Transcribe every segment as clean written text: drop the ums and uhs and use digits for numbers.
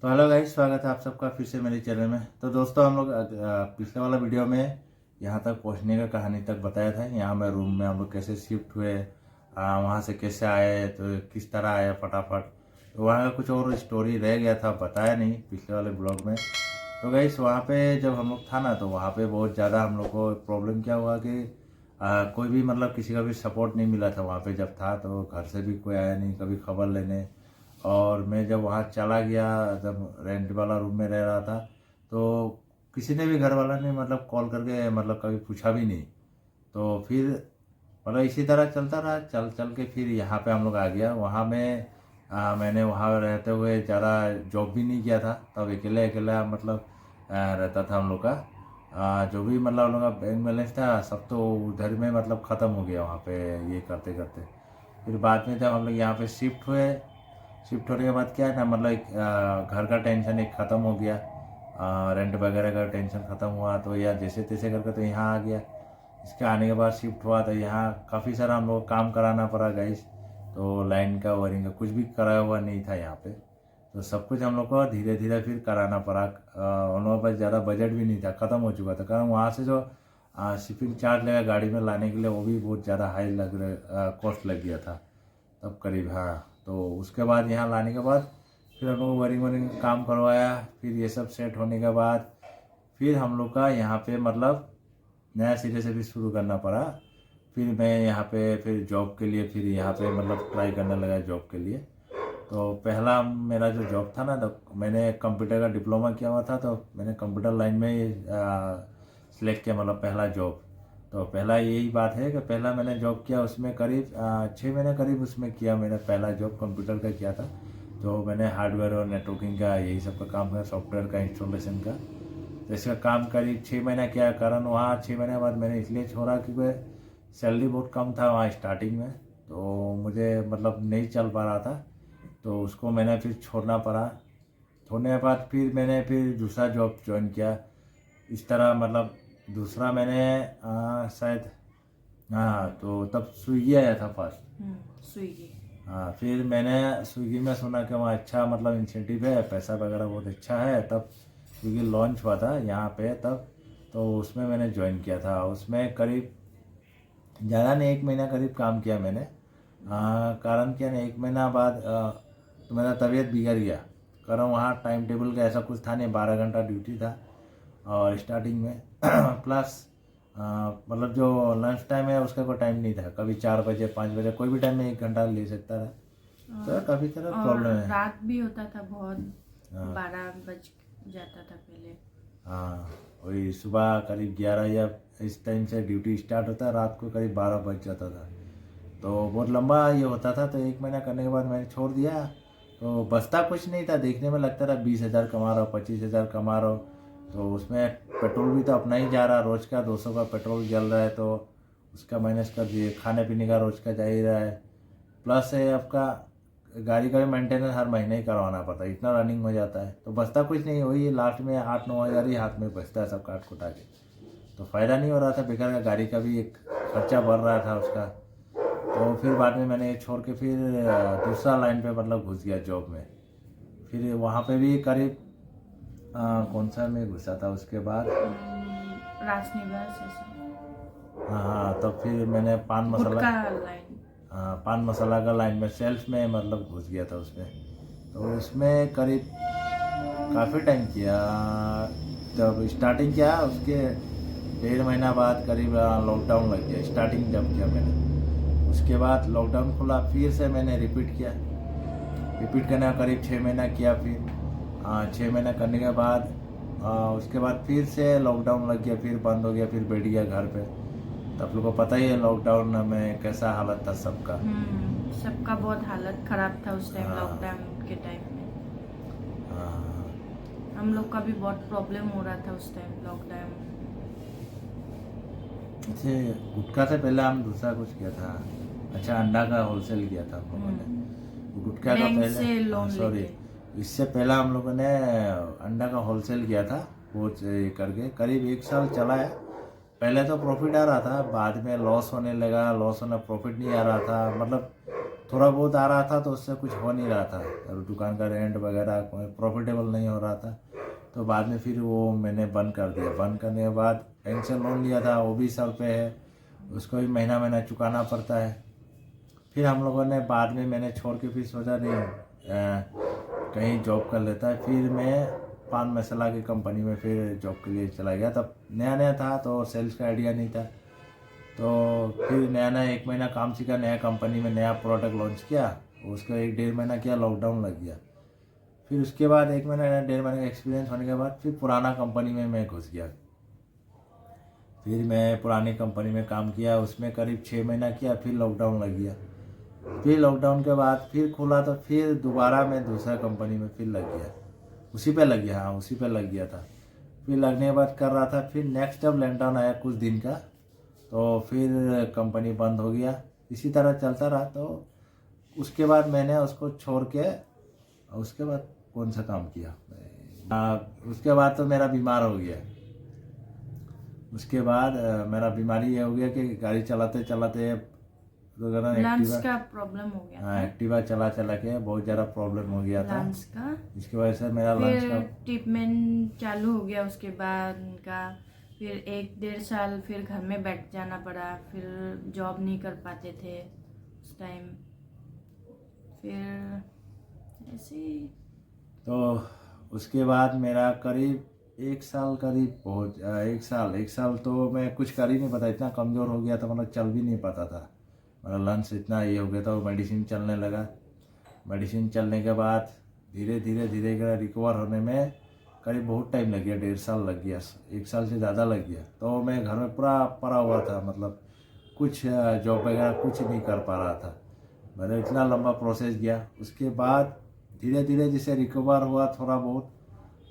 तो hello guys, स्वागत है आप सबका फिर से मेरे चैनल में। तो दोस्तों, हम लोग पिछले वाला वीडियो में यहाँ तक पहुँचने का कहानी तक बताया था। यहाँ में रूम में हम लोग कैसे शिफ्ट हुए, वहाँ से कैसे आए, तो किस तरह आए फटाफट। तो वहाँ का कुछ और स्टोरी रह गया था, बताया नहीं पिछले वाले ब्लॉग में। तो गाइस, वहाँ पे जब हम लोग था ना, तो वहाँ पे बहुत ज़्यादा हम लोग को प्रॉब्लम क्या हुआ कि कोई भी मतलब किसी का भी सपोर्ट नहीं मिला था वहाँ पे जब था। तो घर से भी कोई आया नहीं कभी खबर लेने। और मैं जब वहाँ चला गया, जब रेंट वाला रूम में रह रहा था, तो किसी ने भी घर वाला ने मतलब कॉल करके मतलब कभी पूछा भी नहीं। तो फिर मतलब इसी तरह चलता रहा, चल चल के फिर यहाँ पे हम लोग आ गया। वहाँ में मैंने वहाँ रहते हुए ज़्यादा जॉब भी नहीं किया था, तब अकेले अकेला मतलब रहता था हम लोग का। जो भी मतलब हम लोग का बैंक बैलेंस था सब तो उधर में मतलब ख़त्म हो गया वहाँ पे ये करते करते। फिर बाद में जब हम लोग यहाँ पे शिफ्ट हुए, शिफ्ट होने के बाद क्या है ना, मतलब घर का टेंशन एक ख़त्म हो गया, रेंट वगैरह का टेंशन ख़त्म हुआ। तो यार जैसे तैसे करके तो यहाँ आ गया। इसके आने के बाद शिफ्ट हुआ तो यहाँ काफ़ी सारा हम लोग काम कराना पड़ा गाइस। तो लाइन का वायरिंग का कुछ भी कराया हुआ नहीं था यहाँ पे। तो सब कुछ हम लोग को धीरे धीरे फिर कराना पड़ा। उन लोगों के पास ज़्यादा बजट भी नहीं था, ख़त्म हो चुका था। कारण वहाँ से जो शिपिंग चार्ज लगा गाड़ी में लाने के लिए, वो भी बहुत ज़्यादा हाई लग रहा, कॉस्ट लग गया था तब करीब। हाँ, तो उसके बाद यहाँ लाने के बाद फिर हम लोग वायरिंग वायरिंग का काम करवाया। फिर ये सब सेट होने के बाद फिर हम लोग का यहाँ पे मतलब नया सिरे से भी शुरू करना पड़ा। फिर मैं यहाँ पे फिर जॉब के लिए फिर यहाँ पे मतलब ट्राई करने लगा जॉब के लिए। तो पहला मेरा जो जॉब था ना, तो मैंने कंप्यूटर का डिप्लोमा किया हुआ था, तो मैंने कंप्यूटर लाइन में ही सिलेक्ट किया मतलब पहला जॉब। तो पहला यही बात है कि पहला मैंने जॉब किया, उसमें करीब 6 महीने करीब उसमें किया। मैंने पहला जॉब कंप्यूटर का किया था। तो मैंने हार्डवेयर और नेटवर्किंग का यही सब का काम किया, सॉफ्टवेयर का इंस्टॉलेशन का। तो इसका काम करीब 6 महीना किया। कारण वहाँ 6 महीने बाद मैंने इसलिए छोड़ा क्योंकि सैलरी बहुत कम था वहाँ स्टार्टिंग में, तो मुझे मतलब नहीं चल पा रहा था। तो उसको मैंने फिर छोड़ना पड़ा। छोड़ने के बाद फिर मैंने फिर दूसरा जॉब ज्वाइन किया। इस तरह मतलब दूसरा मैंने शायद, हाँ, तो तब स्विगी आया था फर्स्ट। स्विगी। हाँ, फिर मैंने स्विगी में सुना कि वहाँ अच्छा मतलब इंसेंटिव है, पैसा वगैरह बहुत अच्छा है। तब स्विगी लॉन्च हुआ था यहाँ पे तब। तो उसमें मैंने ज्वाइन किया था। उसमें करीब ज़्यादा नहीं, 1 महीना करीब काम किया मैंने। कारण क्या ना, 1 महीना बाद तो मेरा तबीयत बिगड़ गया। कारण वहाँ टाइम टेबल का ऐसा कुछ था नहीं, 12 घंटा ड्यूटी था और स्टार्टिंग में प्लस मतलब जो लंच टाइम है उसका कोई टाइम नहीं था। कभी 4 बजे 5 बजे कोई भी टाइम में 1 घंटा ले सकता था। तो काफ़ी तरह और प्रॉब्लम है। रात भी होता था बहुत, हाँ 12 बज जाता था पहले। हाँ, वही सुबह करीब 11 या इस टाइम से ड्यूटी स्टार्ट होता, रात को करीब 12 बज जाता था। तो बहुत लंबा ये होता था। तो 1 महीना करने के बाद मैंने छोड़ दिया। तो बचता कुछ नहीं था, देखने में लगता था 20,000 कमा रहा हो, 25,000 कमा रहा हो। तो उसमें पेट्रोल भी तो अपना ही जा रहा, रोज़ का 200 का पेट्रोल जल रहा है, तो उसका माइनस कर दिए। खाने पीने का रोज़ का जा ही रहा है। प्लस है आपका गाड़ी का भी मेंटेनेंस हर महीने ही करवाना पड़ता है, इतना रनिंग हो जाता है। तो बचता कुछ नहीं, वही लास्ट में 8-9 हज़ार ही हाथ में बचता है सब काट कुटा के। तो फ़ायदा नहीं हो रहा था, बेकार का गाड़ी का भी एक खर्चा बढ़ रहा था उसका। तो फिर बाद में मैंने छोड़ के फिर दूसरा लाइन पे मतलब घुस गया जॉब में। फिर वहाँ पे भी करीब कौन सा में घुसा था उसके बाद। राजनिवास ऐसा हाँ हाँ, तब फिर मैंने पान मसाला, गुटका लाइन। हाँ, पान मसाला का लाइन में सेल्स में मतलब घुस गया था उसमें। तो उसमें करीब काफ़ी टाइम किया। जब स्टार्टिंग किया उसके 1.5 महीना बाद करीब लॉकडाउन लग गया, स्टार्टिंग जब किया मैंने। उसके बाद लॉकडाउन खुला, फिर से मैंने रिपीट किया। रिपीट करना करीब 6 महीना किया। फिर 6 महीना करने के बाद उसके बाद फिर से लॉकडाउन लग गया, फिर बंद हो गया, फिर बैठ गया घर पे। तो आप लोग को पता ही है लॉकडाउन में कैसा हालत था सबका। सबका बहुत हालत खराब था उस टाइम, हाँ लॉकडाउन के टाइम में। हाँ। हम लोग का भी बहुत प्रॉब्लम हो रहा था उस टाइम लॉकडाउन। अच्छा, गुटखा से पहले हम दूसरा कुछ किया था। अच्छा, अंडा का होलसेल किया था हम लोगों ने। गुटखा का बैंक पहले, से हाँ लोन सॉरी, लेके। इससे पहला हम लोगों ने अंडा का होलसेल किया था। बहुत ये करके करीब 1 साल चला है। पहले तो प्रॉफिट आ रहा था, बाद में लॉस होने लगा। लॉस होना, प्रॉफिट नहीं आ रहा था। मतलब थोड़ा बहुत आ रहा था तो उससे कुछ हो नहीं रहा था, और दुकान का रेंट वगैरह प्रॉफिटेबल नहीं हो रहा था। तो बाद में फिर वो मैंने बंद कर दिया। बंद करने के बाद बैंक से लोन लिया था, वो भी सर पे है, उसको भी महीना महीना चुकाना पड़ता है। फिर हम लोगों ने बाद में मैंने छोड़ के फिर सोचा नहीं कहीं जॉब कर लेता है। फिर मैं पान मसाला की कंपनी में फिर जॉब के लिए चला गया। तब नया नया था तो सेल्स का आइडिया नहीं था, तो फिर नया नया 1 महीना काम सीखा, नया कंपनी में नया प्रोडक्ट लॉन्च किया। उसका 1-1.5 महीना किया, लॉकडाउन लग गया। फिर उसके बाद 1 महीना 1.5 महीने का एक्सपीरियंस होने के बाद फिर पुराना कंपनी में मैं घुस गया। फिर मैं पुरानी कंपनी में काम किया, उसमें करीब 6 महीना किया, फिर लॉकडाउन लग गया। फिर लॉकडाउन के बाद फिर खुला तो फिर दोबारा मैं दूसरा कंपनी में फिर लग गया, उसी पे लग गया। हाँ, उसी पे लग गया था। फिर लगने के बाद कर रहा था। फिर नेक्स्ट जब लॉकडाउन आया कुछ दिन का, तो फिर कंपनी बंद हो गया। इसी तरह चलता रहा। तो उसके बाद मैंने उसको छोड़ के उसके बाद कौन सा काम किया, उसके बाद तो मेरा बीमार हो गया। उसके बाद मेरा बीमारी ये हो गया कि गाड़ी चलाते चलाते लंग्स का प्रॉब्लम हो गया था। एक्टिवा चला चला के बहुत ज़्यादा प्रॉब्लम हो गया था। लंग्स का इसकी वजह से मेरा लंग्स का फिर ट्रीटमेंट चालू हो गया। उसके बाद उनका फिर 1-1.5 साल फिर घर में बैठ जाना पड़ा। फिर जॉब नहीं कर पाते थे उस टाइम। फिर ऐसे ही तो उसके बाद मेरा करीब 1 साल करीब पहुँच 1 साल तो मैं कुछ कर ही नहीं पाता, इतना कमज़ोर हो गया था, मतलब चल भी नहीं पाता था। मेरा लंग्स इतना ये हो गया था। वो मेडिसिन चलने लगा। मेडिसिन चलने के बाद धीरे धीरे धीरे धीरे रिकवर होने में करीब बहुत टाइम लग गया, 1.5 साल लग गया, 1 साल से ज़्यादा लग गया। तो मैं घर में पूरा पड़ा हुआ था, मतलब कुछ जॉब वगैरह कुछ नहीं कर पा रहा था। मेरा इतना लंबा प्रोसेस गया। उसके बाद धीरे धीरे जैसे रिकवर हुआ थोड़ा बहुत,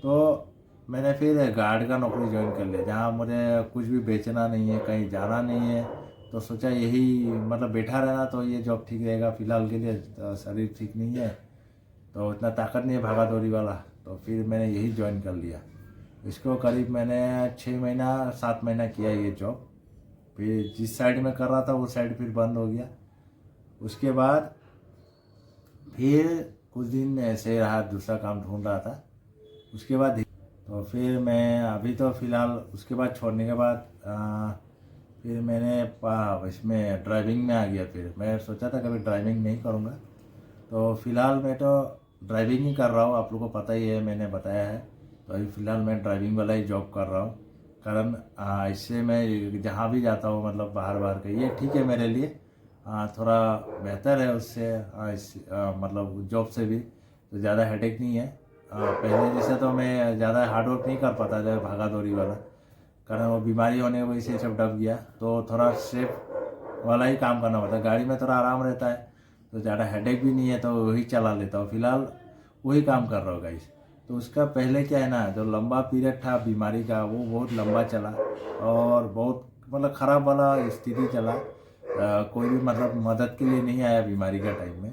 तो मैंने फिर गार्ड का नौकरी ज्वाइन कर लिया, जहाँ मुझे कुछ भी बेचना नहीं है, कहीं जाना नहीं है। तो सोचा यही मतलब बैठा रहना तो ये जॉब ठीक रहेगा फिलहाल के लिए। तो शरीर ठीक नहीं है तो इतना ताकत नहीं है भागा दौड़ी वाला, तो फिर मैंने यही ज्वाइन कर लिया। इसको करीब मैंने 6 महीना 7 महीना किया ये जॉब। फिर जिस साइड में कर रहा था वो साइड फिर बंद हो गया। उसके बाद फिर कुछ दिन ऐसे रहा, दूसरा काम ढूंढ रहा था। उसके बाद तो फिर मैं अभी तो फ़िलहाल उसके बाद छोड़ने के बाद फिर मैंने इसमें ड्राइविंग में आ गया। फिर मैं सोचा था कभी ड्राइविंग नहीं करूँगा, तो फ़िलहाल मैं तो ड्राइविंग ही कर रहा हूँ। आप लोगों को पता ही है, मैंने बताया है। तो अभी फ़िलहाल मैं ड्राइविंग वाला ही जॉब कर रहा हूँ, कारण इससे मैं जहाँ भी जाता हूँ मतलब बाहर के, ये ठीक है मेरे लिए, थोड़ा बेहतर है उससे, मतलब जॉब से भी तो ज़्यादा हेडेक नहीं है। पहले जैसे तो मैं ज़्यादा हार्ड वर्क नहीं कर पाता था भागा दौड़ी वाला, कारण वो बीमारी होने की वजह से सब दब गया। तो थोड़ा सेफ वाला ही काम करना पड़ता है। गाड़ी में थोड़ा आराम रहता है तो ज़्यादा हेडेक भी नहीं है, तो वही चला लेता हूँ। फिलहाल वही काम कर रहा हूँ गाइस। तो उसका पहले क्या है ना, जो लंबा पीरियड था बीमारी का वो बहुत लंबा चला और बहुत मतलब ख़राब वाला स्थिति चला। कोई भी मतलब मदद के लिए नहीं आया बीमारी का टाइम में।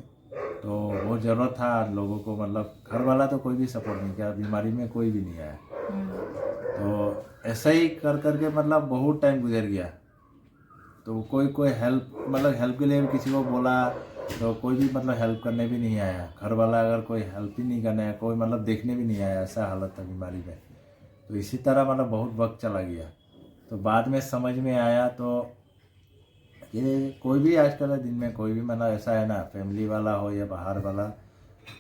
तो बहुत ज़रूरत था लोगों को, मतलब घर वाला तो कोई भी सपोर्ट नहीं किया, बीमारी में कोई भी नहीं आया। तो ऐसा ही कर करके मतलब बहुत टाइम गुजर गया। तो कोई हेल्प मतलब हेल्प के लिए भी किसी को बोला तो कोई भी मतलब हेल्प करने भी नहीं आया। घर वाला अगर कोई हेल्प ही नहीं करने आया, कोई मतलब देखने भी नहीं आया, ऐसा हालत था बीमारी में। तो इसी तरह मतलब बहुत वक्त चला गया। तो बाद में समझ में आया, तो ये कोई भी आजकल दिन में कोई भी मतलब ऐसा है ना, फैमिली वाला हो या बाहर वाला,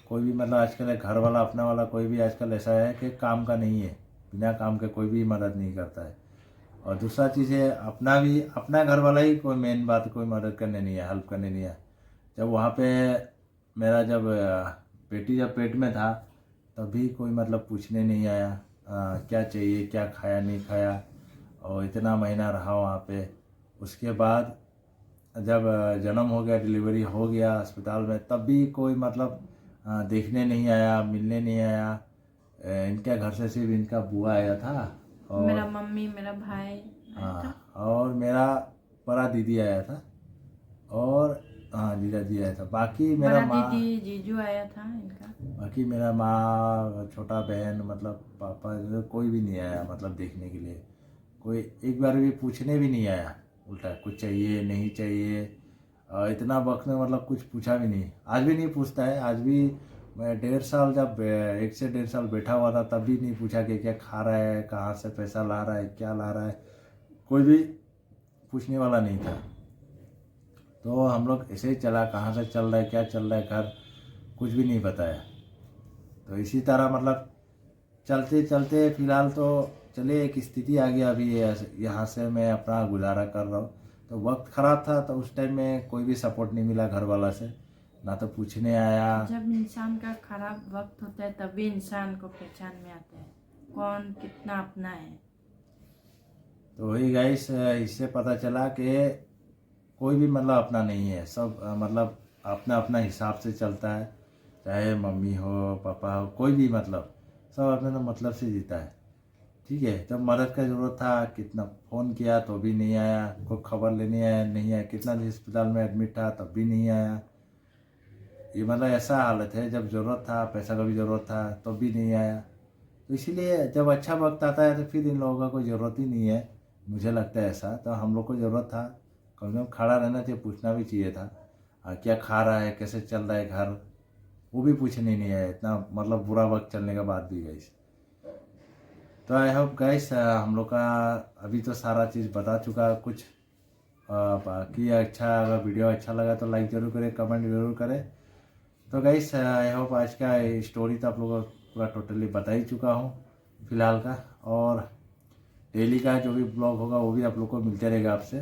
कोई भी मतलब आजकल घर वाला अपना वाला कोई भी आजकल ऐसा है कि काम का नहीं है, बिना काम के कोई भी मदद नहीं करता है। और दूसरा चीज़ है अपना घर वाला ही कोई मेन बात, कोई मदद करने नहीं है, हेल्प करने नहीं है। जब वहाँ पे मेरा जब बेटी जब पेट में था तभी कोई मतलब पूछने नहीं आया क्या चाहिए, क्या खाया नहीं खाया, और इतना महीना रहा वहाँ पे। उसके बाद जब जन्म हो गया, डिलीवरी हो गया अस्पताल में, तब भी कोई मतलब देखने नहीं आया, मिलने नहीं आया। इनके घर से सिर्फ इनका बुआ आया था और मेरा मम्मी, मेरा भाई आया था। और मेरा बड़ा दीदी आया था, और जीजा जी आया था। बाकी मेरा बड़ा माँ, दीदी जीजू आया था इनका। बाकी मेरा माँ, छोटा बहन, मतलब पापा, कोई भी नहीं आया मतलब देखने के लिए। कोई एक बार भी पूछने भी नहीं आया, उल्टा कुछ चाहिए नहीं चाहिए। इतना वक्त में मतलब कुछ पूछा भी नहीं, आज भी नहीं पूछता है। आज भी मैं 1.5 साल जब 1 से 1.5 साल बैठा हुआ था तब भी नहीं पूछा कि क्या खा रहा है, कहाँ से पैसा ला रहा है, क्या ला रहा है, कोई भी पूछने वाला नहीं था। तो हम लोग ऐसे ही चला, कहाँ से चल रहा है, क्या चल रहा है घर, कुछ भी नहीं बताया। तो इसी तरह मतलब चलते चलते फिलहाल तो चलिए एक स्थिति आ गया, अभी यहाँ से मैं अपना गुजारा कर रहा हूँ। तो वक्त ख़राब था, तो उस टाइम में कोई भी सपोर्ट नहीं मिला घर वाला से, ना तो पूछने आया। जब इंसान का खराब वक्त होता है तभी इंसान को पहचान में आता है कौन कितना अपना है। तो वही गाइस, इससे पता चला कि कोई भी मतलब अपना नहीं है, सब मतलब अपना अपना हिसाब से चलता है। चाहे मम्मी हो, पापा हो, कोई भी मतलब सब अपने मतलब से जीता है। ठीक है, जब मदद का ज़रूरत था कितना फ़ोन किया तो भी नहीं आया, कोई खबर लेने आया नहीं आया, कितना दिन अस्पताल में एडमिट था तब भी नहीं आया। ये मतलब ऐसा हालत है, जब ज़रूरत था, पैसा का भी ज़रूरत था तब भी नहीं आया। तो इसीलिए जब अच्छा वक्त आता है तो फिर इन लोगों का कोई ज़रूरत ही नहीं है, मुझे लगता है ऐसा। तो हम लोग को ज़रूरत था, कम से कम खड़ा रहना चाहिए, पूछना भी चाहिए था क्या खा रहा है, कैसे चल रहा है घर, वो भी पूछने नहीं आया, इतना मतलब बुरा वक्त चलने के बाद भी गाइस। तो आई होप गाइस हम लोग का अभी तो सारा चीज़ बता चुका कुछ। बाकी अच्छा, अगर वीडियो अच्छा लगा तो लाइक ज़रूर करें, कमेंट ज़रूर करें। तो गाइस आई होप आज का स्टोरी तो आप लोगों को पूरा टोटली बता ही चुका हूँ फिलहाल का, और डेली का जो भी ब्लॉग होगा वो भी आप लोग को मिलते रहेगा आपसे।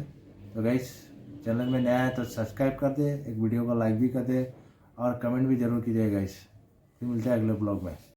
तो गाइस चैनल में नया है तो सब्सक्राइब कर दे, एक वीडियो को लाइक भी कर दे और कमेंट भी ज़रूर कीजिएगा गाइस। फिर मिलते हैं अगले ब्लॉग में।